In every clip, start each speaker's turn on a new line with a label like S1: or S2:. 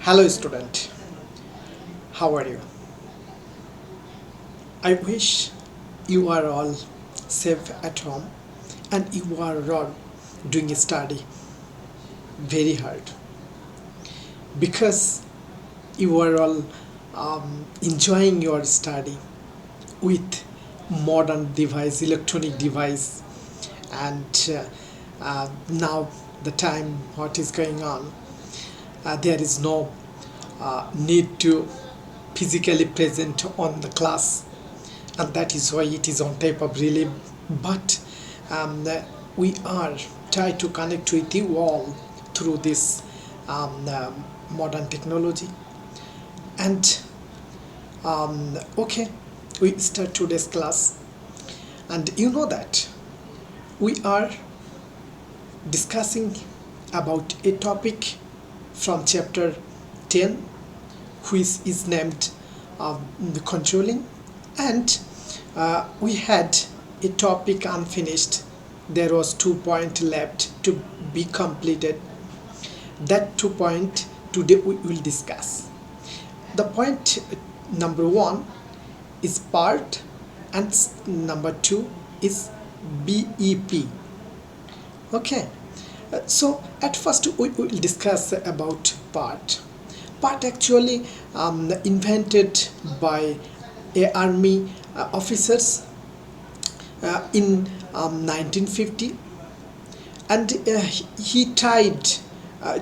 S1: Hello, student. How are you? I wish you are all safe at home and you are all doing study very hard because you are all enjoying your study with modern device, electronic device, and now the time what is going on, there is no need to physically present on the class, and that is why it is on type of relay. But um, we are try to connect with you all through this modern technology. And okay, we start today's class, and you know that we are discussing about a topic from chapter 10, which is named the controlling. And we had a topic unfinished. There was 2 points left to be completed. That 2 point today we will discuss. The point number one is part, and number two is BEP. Okay, so at first we will discuss about part. Part actually invented by a army officers in 1950, and he tried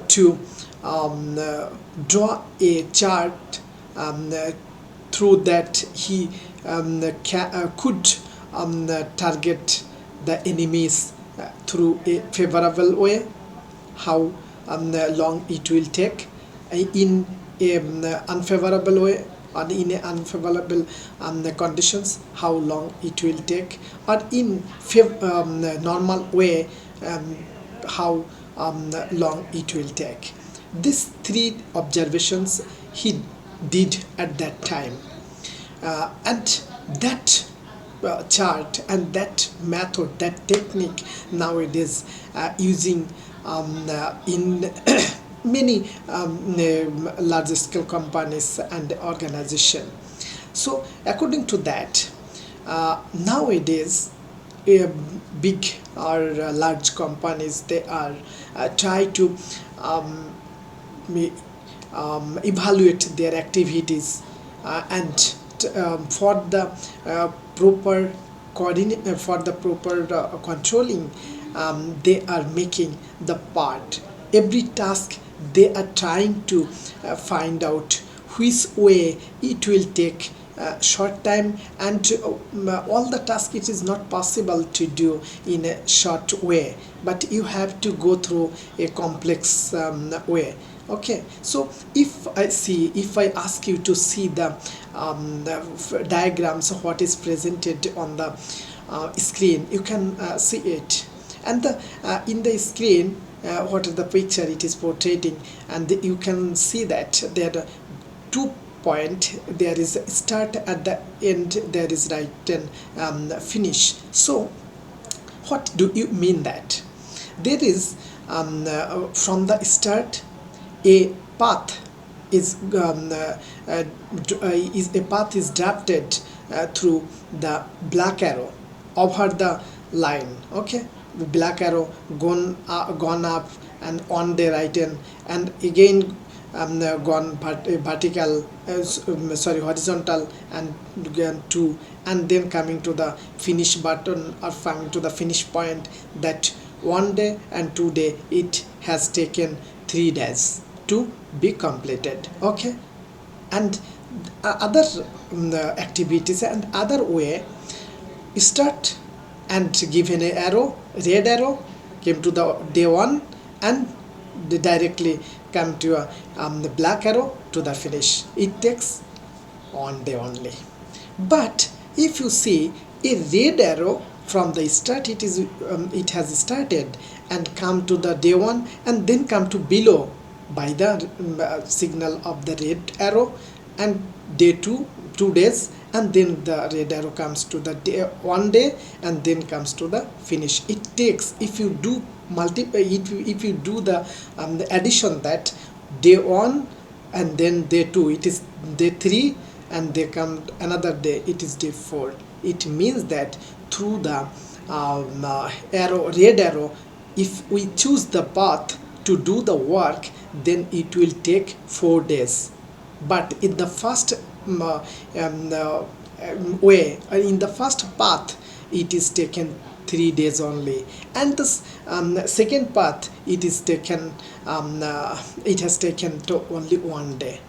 S1: to draw a chart through that he could target the enemies through a favorable way, how long it will take, in a unfavorable way or in a unfavorable conditions, how long it will take, or in normal way, how long it will take. These three observations he did at that time, and that chart and that method, that technique nowadays using in many large scale companies and organization. So according to that, nowadays big or large companies, they are try to evaluate their activities, and for the proper coordinate, for the proper controlling, they are making the part. Every task they are trying to find out which way it will take short time, and all the tasks it is not possible to do in a short way, but you have to go through a complex way. Okay, so if I ask you to see the diagrams of what is presented on the screen, you can see it. And in the screen, what is the picture it is portraying, and you can see that there are 2 point, there is start, at the end there is right and finish. So what do you mean that there is from the start a path is is a path is drafted through the black arrow over the line. Okay, the black arrow gone up and on the right hand, and again gone vertical, sorry, horizontal, and again two, and then coming to the finish button or coming to the finish point. That 1 day and 2 day it has taken 3 days to be completed. Okay, and other activities and other way, start and given a arrow, red arrow, came to the day one, and they directly come to the black arrow to the finish. It takes 1 day only. But if you see a red arrow from the start, it has started and come to the day one, and then come to below by the signal of the red arrow, and day 2 days, and then the red arrow comes to the day 1 day, and then comes to the finish. It takes, if you do multiply, if you do the addition, that day 1 and then day 2 it is day 3, and they come another day it is day 4. It means that through the arrow, red arrow, if we choose the path to do the work, then it will take 4 days. But in the first way, in the first path, it is taken 3 days only, and the second path it is taken it has taken to only 1 day.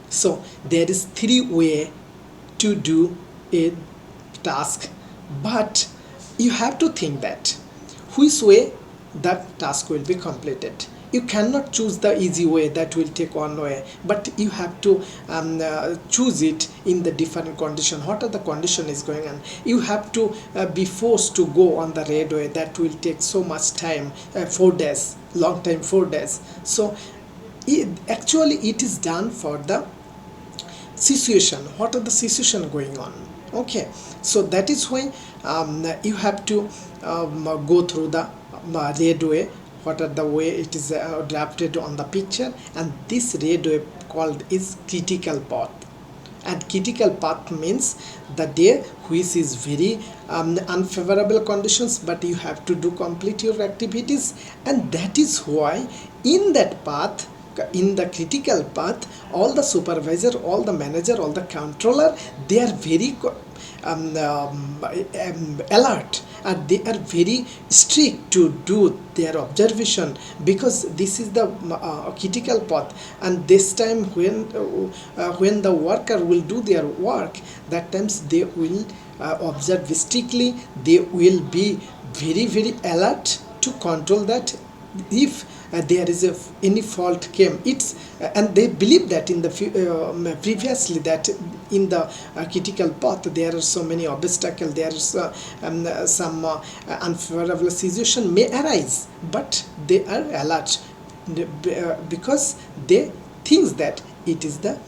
S1: So there is 3 way to do a task, but you have to think that which way that task will be completed. You cannot choose the easy way that will take 1 way, but you have to choose it in the different condition. What are the condition is going on? You have to be forced to go on the red way. That will take so much time, 4 days, long time, 4 days. So actually it is done for the situation. What are the situation going on? Okay, so that is why you have to go through the red way. What are the way it is drafted on the picture, and this red way called is critical path. And critical path means the day which is very unfavorable conditions, but you have to do complete your activities, and that is why in that path, in the critical path, all the supervisor, all the manager, all the controller, they are very alert, and they are very strict to do their observation, because this is the critical path. And this time when the worker will do their work, that times they will observe strictly. They will be very alert to control that. If there is any fault came, it's and they believe that in the previously that in the critical path there are so many obstacles, there is some unfavorable situation may arise, but they are alert because they think that it is the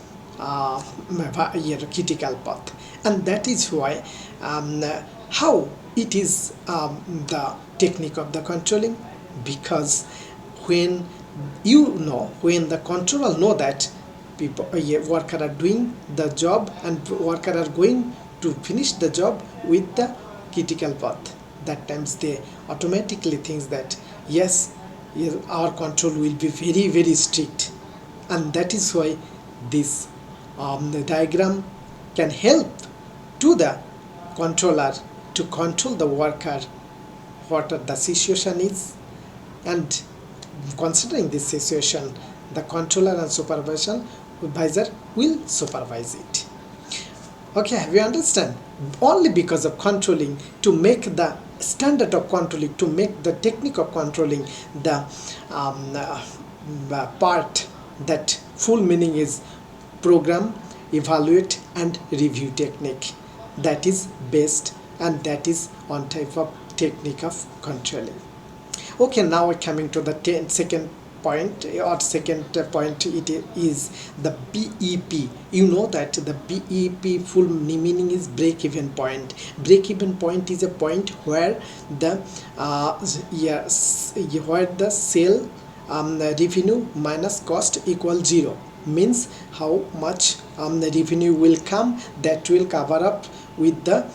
S1: critical path. And that is why how it is the technique of the controlling, because when when the controller know that people worker are doing the job and worker are going to finish the job with the critical path, that times they automatically thinks that yes, our control will be very strict. And that is why this the diagram can help to the controller to control the worker, what the situation is, and considering this situation, the controller and supervisor will supervise it. Okay, have you understand? Only because of controlling, to make the standard of controlling, to make the technique of controlling, the part that full meaning is program, evaluate and review technique. That is best, and that is one type of technique of controlling. Okay, now we're coming to the second point, or second point, it is the BEP. You know that the BEP full meaning is break-even point. Break-even point is a point where the where the sale revenue minus cost equals 0. Means how much the revenue will come, that will cover up with the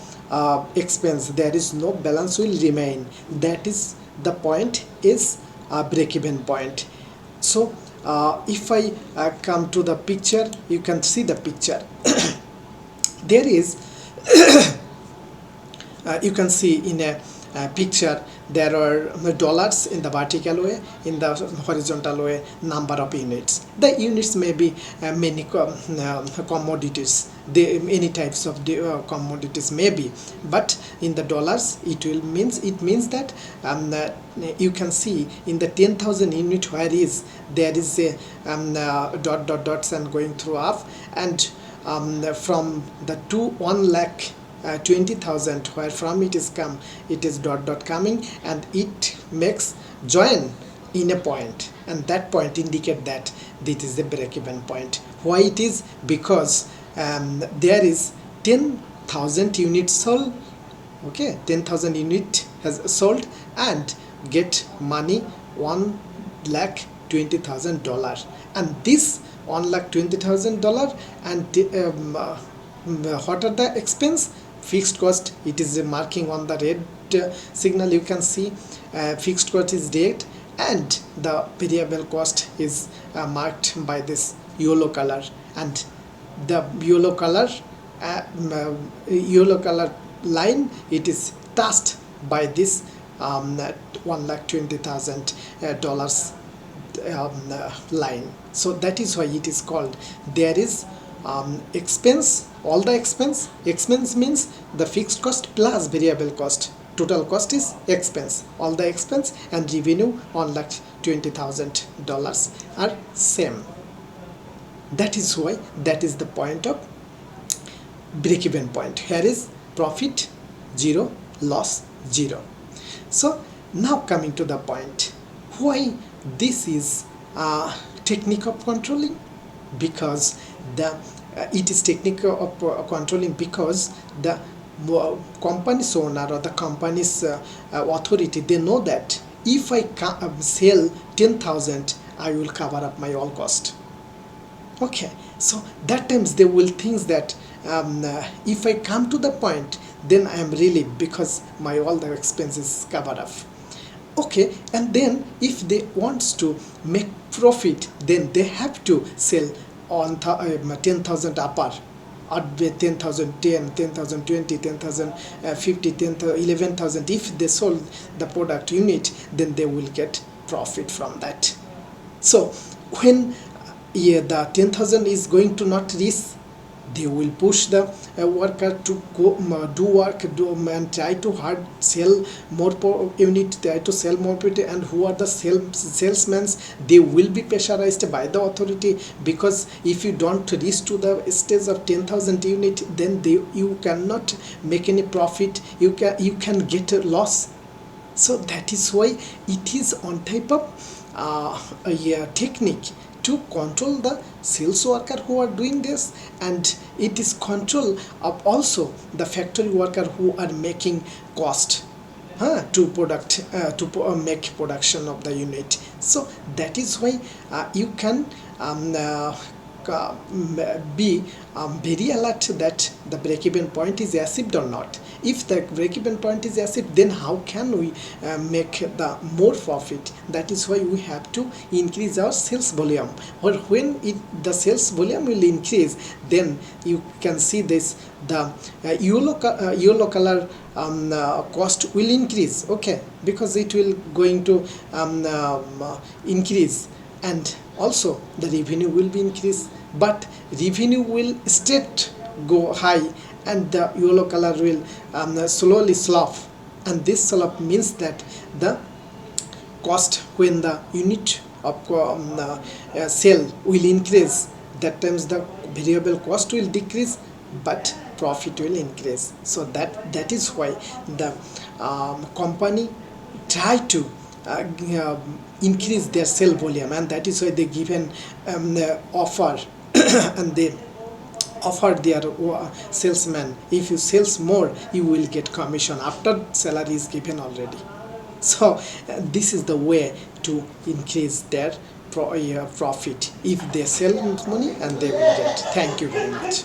S1: expense. There is no balance will remain. That is the point is break-even point. So if I come to the picture, you can see the picture. There is you can see in a picture there are dollars in the vertical way, in the horizontal way number of units. The units may be many commodities, any types of commodities may be, but in the dollars it means that you can see in the 10,000 unit where there is a dots and going through up, and from the 1 lakh 20,000 where from it is come, it is dot coming, and it makes join in a point, and that point indicate that this is the break-even point. Why it is? Because there is 10,000 units sold. Okay, 10,000 unit has sold and get money 1,20,000 $1,20,000, and this $1,20,000 and what are the expense? Fixed cost, it is marking on the red signal, you can see fixed cost is red, and the variable cost is marked by this yellow color, and the yellow color line, it is touched by this $1,20,000 line. So that is why it is called, there is expense, all the expense means the fixed cost plus variable cost, total cost is expense, all the expense, and revenue $1,20,000 are same. That is why, that is the point of break-even point. Here is profit 0, loss 0. So now coming to the point, why this is a technique of controlling? Because the it is technique of controlling because the company's owner or the company's authority, they know that if I sell 10,000, I will cover up my all cost. Okay, so that times they will think that if I come to the point, then I am relieved because my all the expenses covered up. Okay, and then if they wants to make profit, then they have to sell on 10,000 upper, or 10,010, 10,020, 10,050, 11,000. If they sold the product unit, then they will get profit from that. So when the 10,000 is going to not reach, they will push the worker to go do work, and try to hard sell more unit, try to sell more product. And who are the salesmen? They will be pressurized by the authority, because if you don't reach to the stage of 10,000 unit, then you cannot make any profit, you can get a loss. So that is why it is on type of a technique to control the sales worker who are doing this, and it is control of also the factory worker who are making cost to make production of the unit. So that is why you can be very alert that the break-even point is achieved or not. If the break-even point is achieved, then how can we make the more profit? That is why we have to increase our sales volume. Or when the sales volume will increase, then you can see this, the yellow color cost will increase. Okay, because it will going to increase, and also the revenue will be increased, but revenue will straight go high, and the yellow color will slowly slope, and this slope means that the cost, when the unit of sale will increase, that times the variable cost will decrease, but profit will increase. So that is why the company try to increase their sale volume, and that is why they give an offer and they offer their salesman, if you sales more, you will get commission after salary is given already. So this is the way to increase their profit. If they sell money, and they will get. Thank you very much.